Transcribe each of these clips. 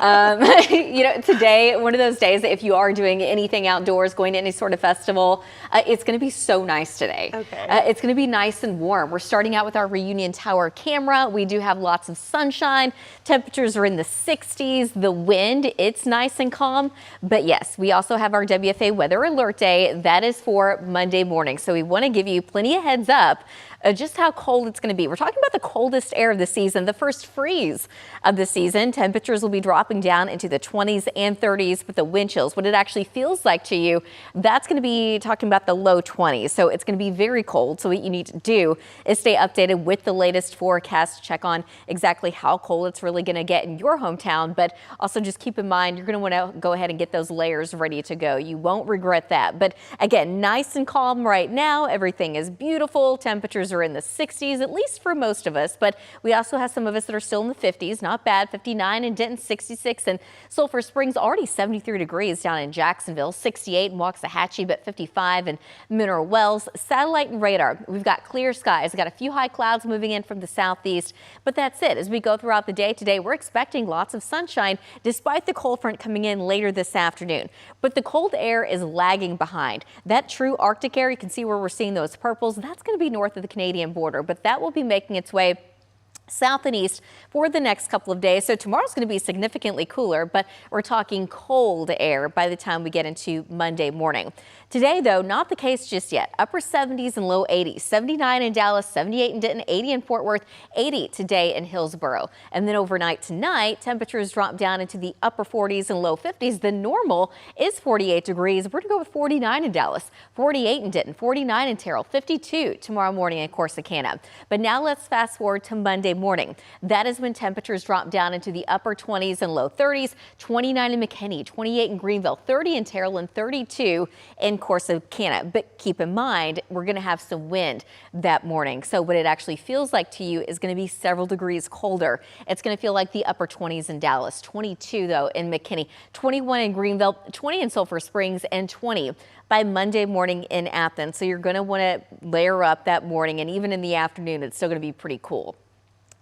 Today, one of those days that if you are doing anything outdoors, going to any sort of festival, it's going to be so nice today. Okay. It's going to be nice and warm. We're starting out with our Reunion Tower camera. We do have lots of sunshine. Temperatures are in the 60s. The wind, it's nice and calm. But yes, we also have our WFA Weather Alert Day. That is for Monday morning. So we want to give you plenty of heads up just how cold it's going to be. We're talking about the coldest air of the season, the first freeze of the season. Temperatures will be dropping down into the 20s and 30s, but the wind chills, what it actually feels like to you, that's going to be talking about the low 20s. So it's going to be very cold. So what you need to do is stay updated with the latest forecast, check on exactly how cold it's really going to get in your hometown, but also just keep in mind you're going to want to go ahead and get those layers ready to go. You won't regret that. But again, nice and calm right now. Everything is beautiful. Temperatures are in the 60s, at least for most of us, but we also have some of us that are still in the 50s. Not bad. 59 in Denton, 66 in Sulphur Springs, already 73 degrees down in Jacksonville, 68 in Waxahachie, but 55 in Mineral Wells. Satellite and radar, we've got clear skies. We've got a few high clouds moving in from the southeast, but that's it. As we go throughout the day today, we're expecting lots of sunshine despite the cold front coming in later this afternoon. But the cold air is lagging behind. That true Arctic air, you can see where we're seeing those purples, that's going to be north of the Canadian border, but that will be making its way south and east for the next couple of days. So tomorrow's going to be significantly cooler, but we're talking cold air by the time we get into Monday morning. Today, though, not the case just yet. Upper 70s and low 80s, 79 in Dallas, 78 in Denton, 80 in Fort Worth, 80 today in Hillsboro. And then overnight tonight, temperatures drop down into the upper 40s and low 50s. The normal is 48 degrees. We're going to go with 49 in Dallas, 48 in Denton, 49 in Terrell, 52 tomorrow morning in Corsicana. But now let's fast forward to Monday morning. That is when temperatures drop down into the upper 20s and low 30s, 29 in McKinney, 28 in Greenville, 30 in Terrell, and 32 in Corsicana. But keep in mind, we're going to have some wind that morning. So what it actually feels like to you is going to be several degrees colder. It's going to feel like the upper 20s in Dallas, 22 though in McKinney, 21 in Greenville, 20 in Sulphur Springs, and 20 by Monday morning in Athens. So you're going to want to layer up that morning, and even in the afternoon, it's still going to be pretty cool.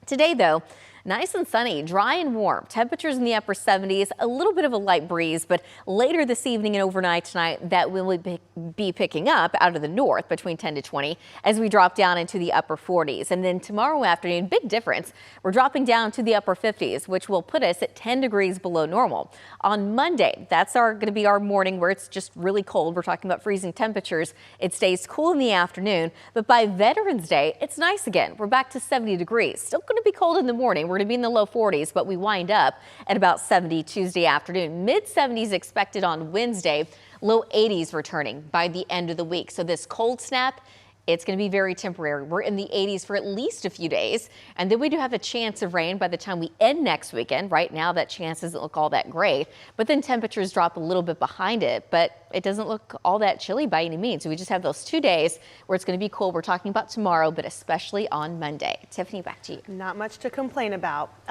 Today, though, nice and sunny, dry and warm. Temperatures in the upper 70s, a little bit of a light breeze, but later this evening and overnight tonight, that will be picking up out of the north between 10 to 20 as we drop down into the upper 40s. And then tomorrow afternoon, big difference. We're dropping down to the upper 50s, which will put us at 10 degrees below normal. On Monday, that's going to be our morning where it's just really cold. We're talking about freezing temperatures. It stays cool in the afternoon, but by Veterans Day, it's nice again. We're back to 70 degrees. Still going to be cold in the morning. We're going to be in the low 40s, but we wind up at about 70 Tuesday afternoon. Mid 70s expected on Wednesday, low 80s returning by the end of the week. So this cold snap, it's going to be very temporary. We're in the 80s for at least a few days, and then we do have a chance of rain by the time we end next weekend. Right now, that chance doesn't look all that great, but then temperatures drop a little bit behind it, but it doesn't look all that chilly by any means. So we just have those 2 days where it's going to be cool. We're talking about tomorrow, but especially on Monday. Tiffany, back to you. Not much to complain about.